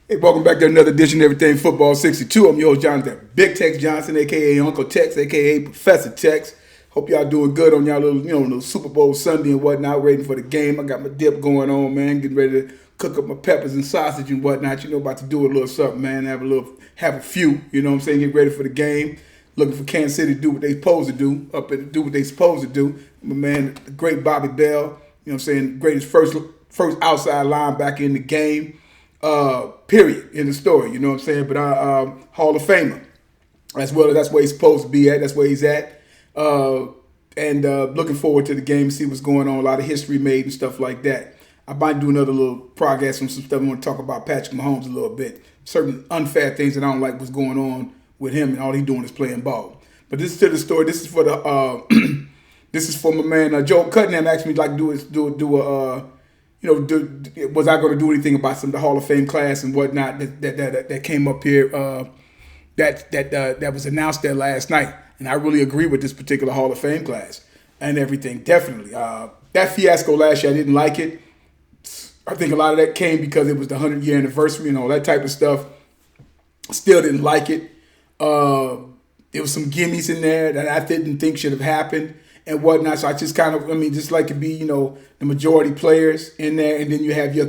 Hey, welcome back to another edition of Everything Football 62. I'm your host, Jonathan Big Tex Johnson, a.k.a. Uncle Tex, a.k.a. Professor Tex. Hope y'all doing good on y'all little Super Bowl Sunday and whatnot, waiting for the game. I got my dip going on, man, getting ready to cook up my peppers and sausage and whatnot. About to do a little something, man, have a few, what I'm saying, get ready for the game. Looking for Kansas City to do what they supposed to do, do what they supposed to do. My man, the great Bobby Bell, greatest first outside linebacker in the game. Period in the story, you know what I'm saying? But Hall of Famer, as well as that's where he's supposed to be at. That's where he's at. And looking forward to the game, see what's going on. A lot of history made and stuff like that. I might do another little progress on some stuff. I want to talk about Patrick Mahomes a little bit. Certain unfair things that I don't like what's going on with him, and all he's doing is playing ball. But this is to the story. This is for the this is for my man Joe Cunningham. Asked me like do a was I going to do anything about some of the Hall of Fame class and whatnot that came up here that was announced there last night? And I really agree with this particular Hall of Fame class and everything. Definitely, that fiasco last year, I didn't like it. I think a lot of that came because it was the 100-year anniversary and all that type of stuff. Still didn't like it. There was some gimmies in there that I didn't think should have happened and whatnot. So I just kind of, just like to be, the majority players in there, and then you have your,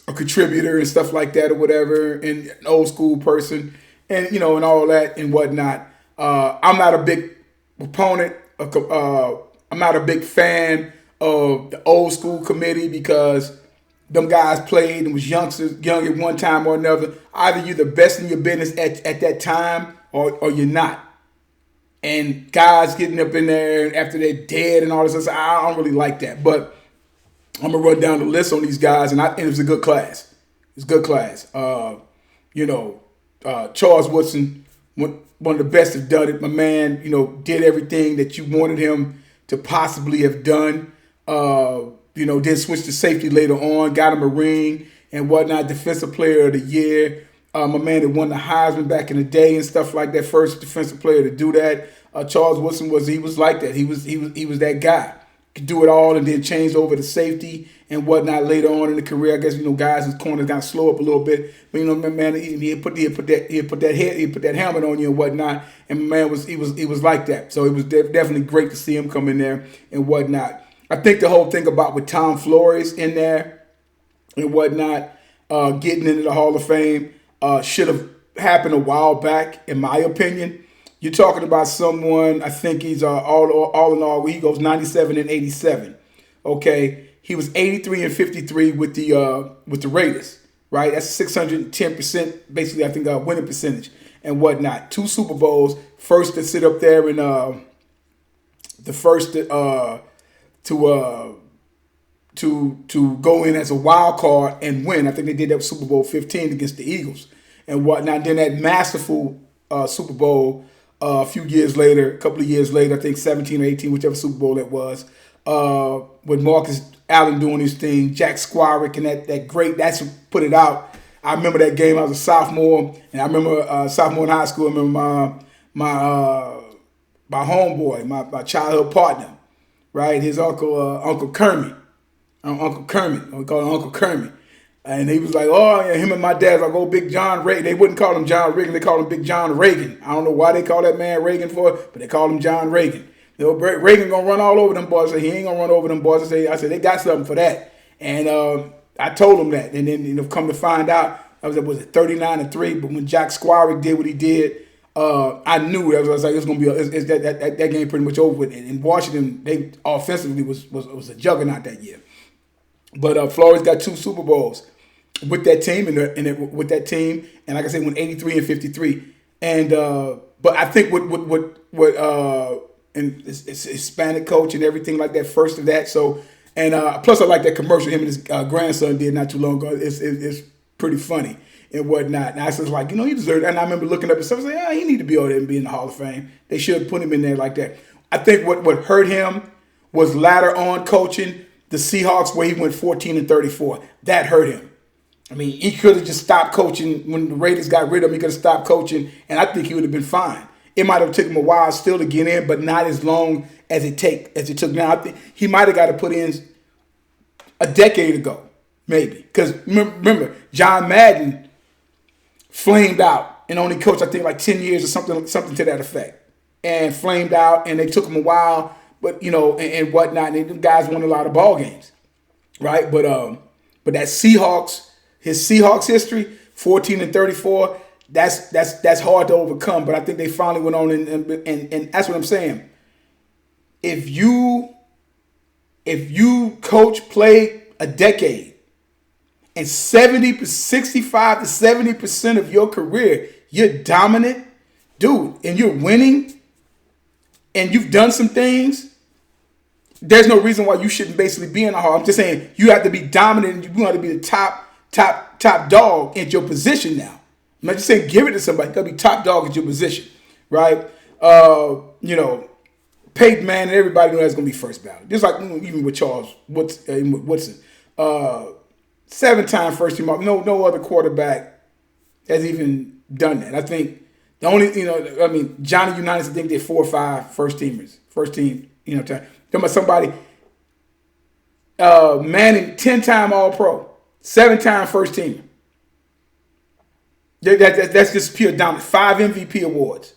a contributor and stuff like that or whatever, and an old school person, and and all that and whatnot. I'm not a big proponent. I'm not a big fan of the old school committee because them guys played and was young at one time or another. Either you're the best in your business at that time or you're not. And guys getting up in there after they're dead and all this stuff, I don't really like that. But I'm going to run down the list on these guys, and it was a good class. It's a good class. Charles Woodson, one of the best have done it. My man, did everything that you wanted him to possibly have done. Did switch to safety later on, got him a ring and whatnot, defensive player of the year. My man that won the Heisman back in the day and stuff like that, first defensive player to do that. Charles Woodson was like that. He was that guy. Could do it all and then change over to safety and whatnot later on in the career. I guess guys in corners got to slow up a little bit, but man, he put that helmet on you and whatnot. And my man was like that. So it was definitely great to see him come in there and whatnot. I think the whole thing about with Tom Flores in there and whatnot, getting into the Hall of Fame, should have happened a while back, in my opinion. You're talking about someone, I think he's all in all, he goes 97 and 87. Okay, he was 83 and 53 with the Raiders, right? That's 610%, basically, I think, winning percentage and whatnot. 2 Super Bowls, first to sit up there in the first to go in as a wild card and win. I think they did that with Super Bowl 15 against the Eagles and whatnot. Then that masterful Super Bowl a couple of years later, I think 17 or 18, whichever Super Bowl that was, with Marcus Allen doing his thing, Jack Squarick, and that's what put it out. I remember that game. I was a sophomore, and I remember sophomore in high school. I remember my homeboy, my childhood partner, right? His Uncle Kermit. Uncle Kermit. We call him Uncle Kermit. And he was like, oh, yeah, him and my dad like, oh, Big John Reagan. They wouldn't call him John Reagan. They called him Big John Reagan. I don't know why they call that man Reagan for it, but they called him John Reagan. Reagan going to run all over them boys. I said, he ain't going to run over them boys. I said, they got something for that. And I told him that. And then, come to find out, was it 39-3? But when Jack Squarick did what he did, I knew that. I was like, it's going to be that game pretty much over with. And Washington, they offensively was a juggernaut that year. But Flores got 2 Super Bowls with that team and like I said, went 83 and 53. And but I think what and it's Hispanic coach and everything like that. First of that, so and plus I like that commercial him and his grandson did not too long ago. It's pretty funny and whatnot. And I was like, he deserved it. And I remember looking up and stuff. I was like, he need to be over there and be in the Hall of Fame. They should put him in there like that. I think what hurt him was latter on coaching the Seahawks where he went 14 and 34. That hurt him. I mean, he could have just stopped coaching when the Raiders got rid of him. He could have stopped coaching, and I think he would have been fine. It might have taken him a while still to get in, but not as long as it took now. I think he might have got to put in a decade ago. Maybe. Because remember, John Madden flamed out and only coached, I think, like 10 years or something to that effect. And flamed out, and they took him a while, but, and whatnot. And the guys won a lot of ball games, right? But that his Seahawks history, 14-34, that's hard to overcome. But I think they finally went on, and that's what I'm saying. If you play a decade, and 65 to 70% of your career, you're dominant, dude, and you're winning, and you've done some things, there's no reason why you shouldn't basically be in the Hall. I'm just saying you have to be dominant, and you have to be the top dog at your position now. I'm not just saying give it to somebody. You got to be top dog at your position, right? Peyton Manning, everybody knows that's going to be first ballot. Just like even with Charles Woodson. 7-time first team all. No other quarterback has even done that. I think the only, Johnny Unitas, I think did 4 or 5 first teamers. First team, time. Talking about somebody, Manning, 10-time All-Pro, 7-time first teamer. That's just pure dominance. 5 MVP awards.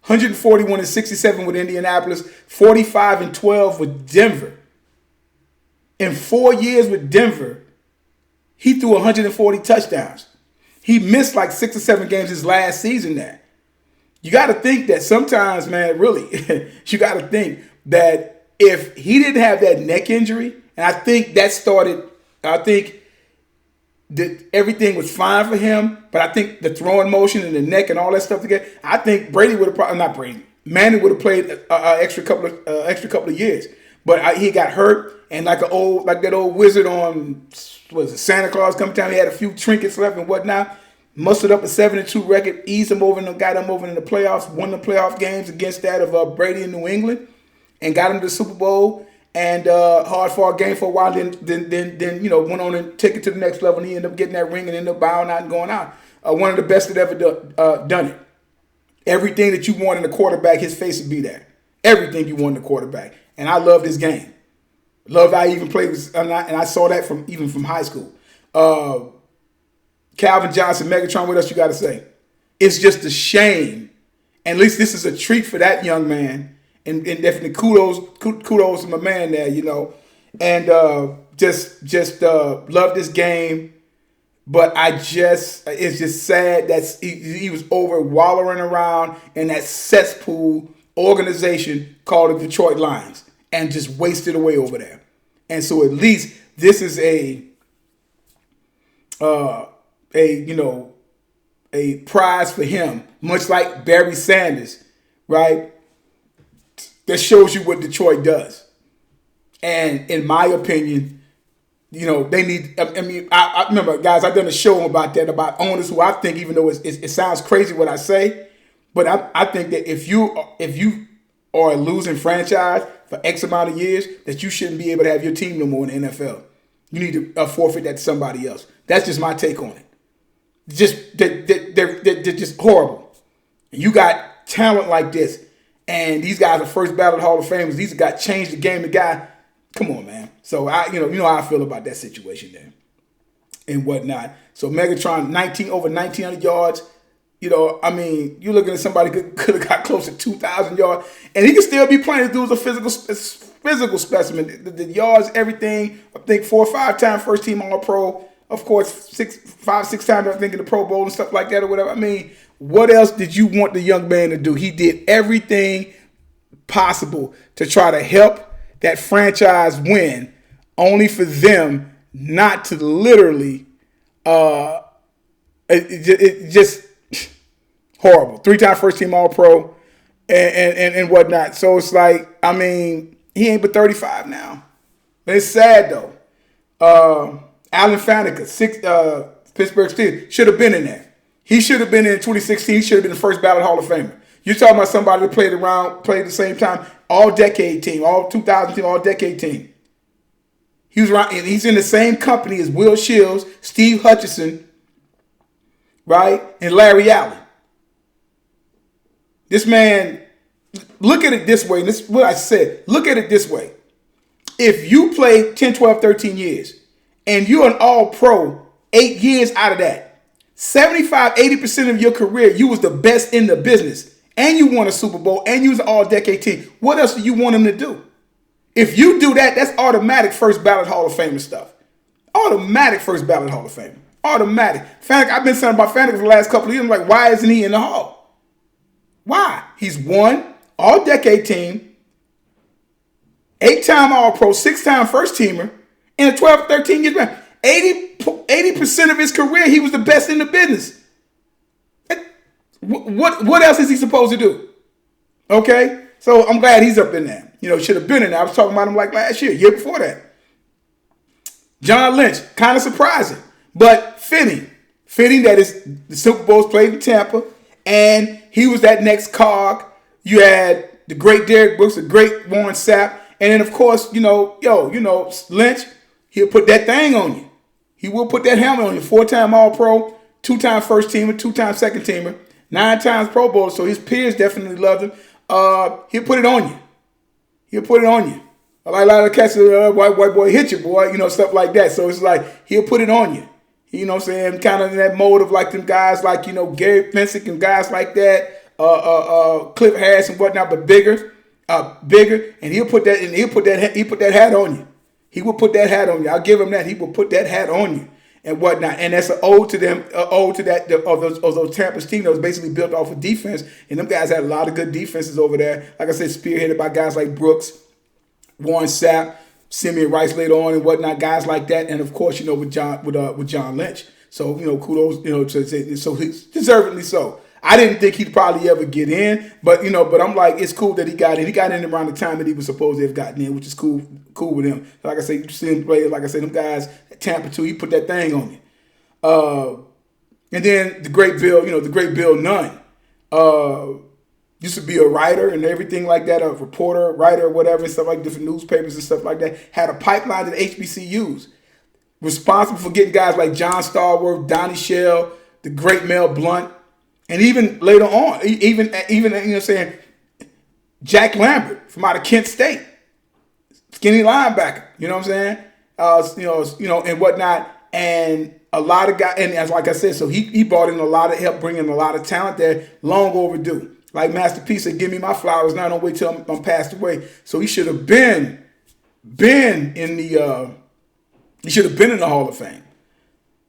141-67 with Indianapolis, 45-12 with Denver. In 4 years with Denver, he threw 140 touchdowns. He missed like 6 or 7 games his last season there. You got to think that sometimes, man, really, you got to think that if he didn't have that neck injury, and I think that everything was fine for him, but I think the throwing motion and the neck and all that stuff together, I think Manning would have played an extra couple of years. But he got hurt, and like that old wizard on, Santa Claus coming down, he had a few trinkets left and whatnot, mustered up a 7-2 record, eased him over and got him over in the playoffs, won the playoff games against that of Brady in New England, and got him to the Super Bowl, and hard fought game for a while, then went on and take it to the next level, and he ended up getting that ring and ended up bowing out and going out. One of the best that ever done it. Everything that you want in a quarterback, his face would be there. Everything you want in a quarterback. And I love this game. Love how he even played with, and I saw that from high school. Calvin Johnson, Megatron, what else you got to say? It's just a shame. And at least this is a treat for that young man. And definitely kudos to my man there, And just love this game. But it's just sad that he was over wallowing around in that cesspool organization called the Detroit Lions and just wasted away over there. And so at least this is a prize for him, much like Barry Sanders, right? That shows you what Detroit does. And in my opinion, they need, I remember, guys, I've done a show about that, about owners who I think, even though it sounds crazy what I say, but I think that if you are a losing franchise for X amount of years, that you shouldn't be able to have your team no more in the NFL. You need to forfeit that to somebody else. That's just my take on it. They're just horrible. You got talent like this, and these guys are first ballot Hall of Famers. These guys changed the game. The guy, come on, man. So you know how I feel about that situation there and whatnot. So Megatron, over 1,900 yards. You're looking at somebody could have got close to 2,000 yards, and he can still be playing. This dude's a physical specimen. The yards, everything. I think 4 or 5 time first team All-Pro. Of course, 5, 6 times I think in the Pro Bowl and stuff like that or whatever. What else did you want the young man to do? He did everything possible to try to help that franchise win, only for them not to literally. It just horrible. 3-time first team All-Pro and whatnot. So it's like, he ain't but 35 now. But it's sad though. Alan Faneca, Pittsburgh Steelers, should have been in there. He should have been in 2016. He should have been the first ballot Hall of Famer. You're talking about somebody that played at the same time, all-decade team, all 2000 team, all-decade team. He was around, and he's in the same company as Will Shields, Steve Hutchinson, right, and Larry Allen. This man, look at it this way, and this is what I said. Look at it this way. If you play 10, 12, 13 years, and you're an all-pro 8 years out of that. 75-80% of your career, you was the best in the business, and you won a Super Bowl, and you was an all-decade team. What else do you want him to do? If you do that, that's automatic first ballot Hall of Famer stuff. Automatic first ballot Hall of Famer. Automatic. Fanatic, I've been saying about Fanatic for the last couple of years. I'm like, why isn't he in the Hall? Why? He's won all-decade team, 8-time All-Pro, 6-time first-teamer, in a 12, 13 years run. 80% of his career, he was the best in the business. What else is he supposed to do? Okay? So I'm glad he's up in there. Should have been in there. I was talking about him like last year before that. John Lynch, kind of surprising, but fitting. Fitting that the Super Bowl's played in Tampa, and he was that next cog. You had the great Derrick Brooks, the great Warren Sapp, and then of course, Lynch, he'll put that thing on you. He will put that helmet on you. 4-time All-Pro, 2-time first teamer, 2-time second teamer, 9 times Pro Bowl. So his peers definitely loved him. He'll put it on you. He'll put it on you. Like a lot of cats, white boy hit you, boy, stuff like that. So it's like he'll put it on you. You know what I'm saying? Kind of in that mode of like them guys like, Gary Pensick and guys like that, Cliff Harris and whatnot, but bigger, and he'll put that hat on you. He will put that hat on you. I'll give him that. He will put that hat on you and whatnot. And that's an ode to them, ode to that of those Tampa's team that was basically built off of defense. And them guys had a lot of good defenses over there. Like I said, spearheaded by guys like Brooks, Warren Sapp, Simeon Rice later on and whatnot, guys like that. And of course, with John Lynch. So, kudos, so he's deservedly so. I didn't think he'd probably ever get in, but I'm like, it's cool that he got in. He got in around the time that he was supposed to have gotten in, which is cool with him. Like I say, you see him play, like I say, them guys at Tampa too, he put that thing on you. And then the great Bill Nunn, used to be a writer and everything like that, a reporter, writer, whatever, and stuff like different newspapers and stuff like that. Had a pipeline that HBCUs. Responsible for getting guys like John Stallworth, Donnie Shell, the great Mel Blount, and even later on, even Jack Lambert from out of Kent State, skinny linebacker, you know what I'm saying? And whatnot, and a lot of guys, and as like I said, so he brought in a lot of help, bringing a lot of talent there, long overdue. Like Master P said, give me my flowers now, don't wait till I'm passed away. So he should have been in the Hall of Fame.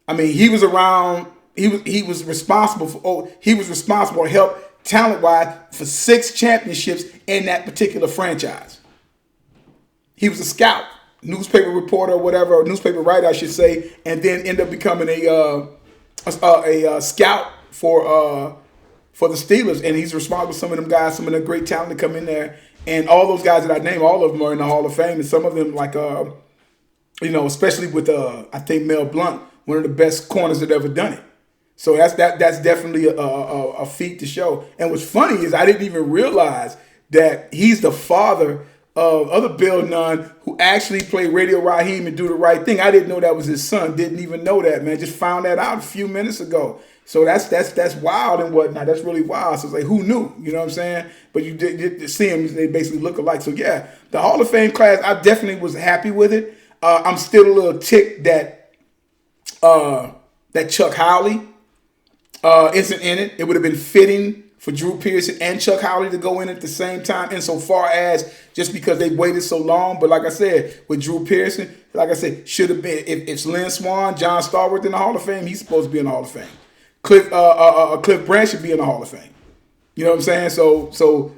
I mean, he was around. He was responsible to help talent-wise for 6 championships in that particular franchise. He was a scout, newspaper reporter or whatever, or newspaper writer, I should say, and then ended up becoming a scout for the Steelers. And he's responsible for some of them guys, some of the great talent to come in there. And all those guys that I named, all of them are in the Hall of Fame. And some of them, like, especially with, I think, Mel Blount, one of the best corners that ever done it. So that's definitely a feat to show. And what's funny is I didn't even realize that he's the father of other Bill Nunn who actually played Radio Raheem and Do the Right Thing. I didn't know that was his son. Didn't even know that, man. Just found that out a few minutes ago. So that's wild and whatnot. That's really wild. So it's like, who knew? You know what I'm saying? But you did see them. They basically look alike. So yeah, the Hall of Fame class, I definitely was happy with it. I'm still a little ticked that Chuck Howley isn't in it. It would have been fitting for Drew Pearson and Chuck Howley to go in at the same time, insofar as just because they waited so long. But like I said, with Drew Pearson, like I said, should have been, if it's Lynn Swann, John Stallworth in the Hall of Fame, he's supposed to be in the Hall of Fame. Cliff Branch should be in the Hall of Fame. You know what I'm saying? So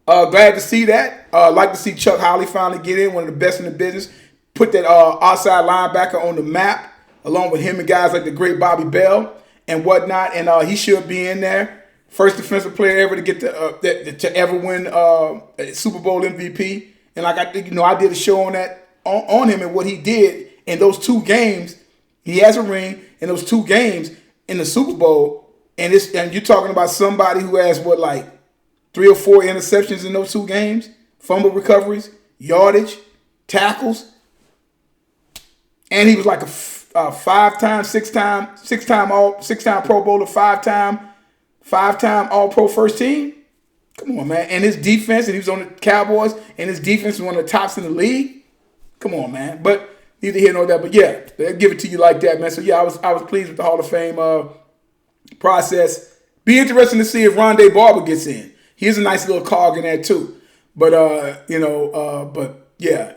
glad to see that. Like to see Chuck Howley finally get in, one of the best in the business. Put that outside linebacker on the map, along with him and guys like the great Bobby Bell and whatnot. And he should be in there. First defensive player ever to get to ever win a Super Bowl MVP. And like I did a show on that on him and what he did in those 2 games. He has a ring in those 2 games in the Super Bowl. And you're talking about somebody who has 3 or 4 interceptions in those 2 games, fumble recoveries, yardage, tackles. And he was like a 5-time, 6-time Pro Bowler, 5-time All-Pro first team. Come on, man. And his defense, and he was on the Cowboys, and his defense was one of the tops in the league. Come on, man. But, neither here nor there. But yeah, they give it to you like that, man. So yeah, I was pleased with the Hall of Fame process. Be interesting to see if Rondé Barber gets in. He's a nice little cog in that too. But yeah.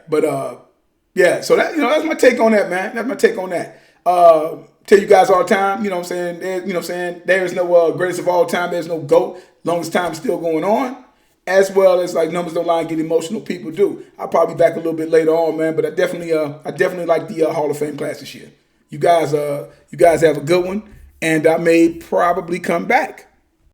So that that's my take on that, man. That's my take on that. Tell you guys all the time, you know what I'm saying? There is no greatest of all time. There's no GOAT. Longest time still going on. As well as like numbers don't lie and get emotional. People do. I'll probably be back a little bit later on, man. But I definitely like the Hall of Fame class this year. You guys have a good one, and I may probably come back.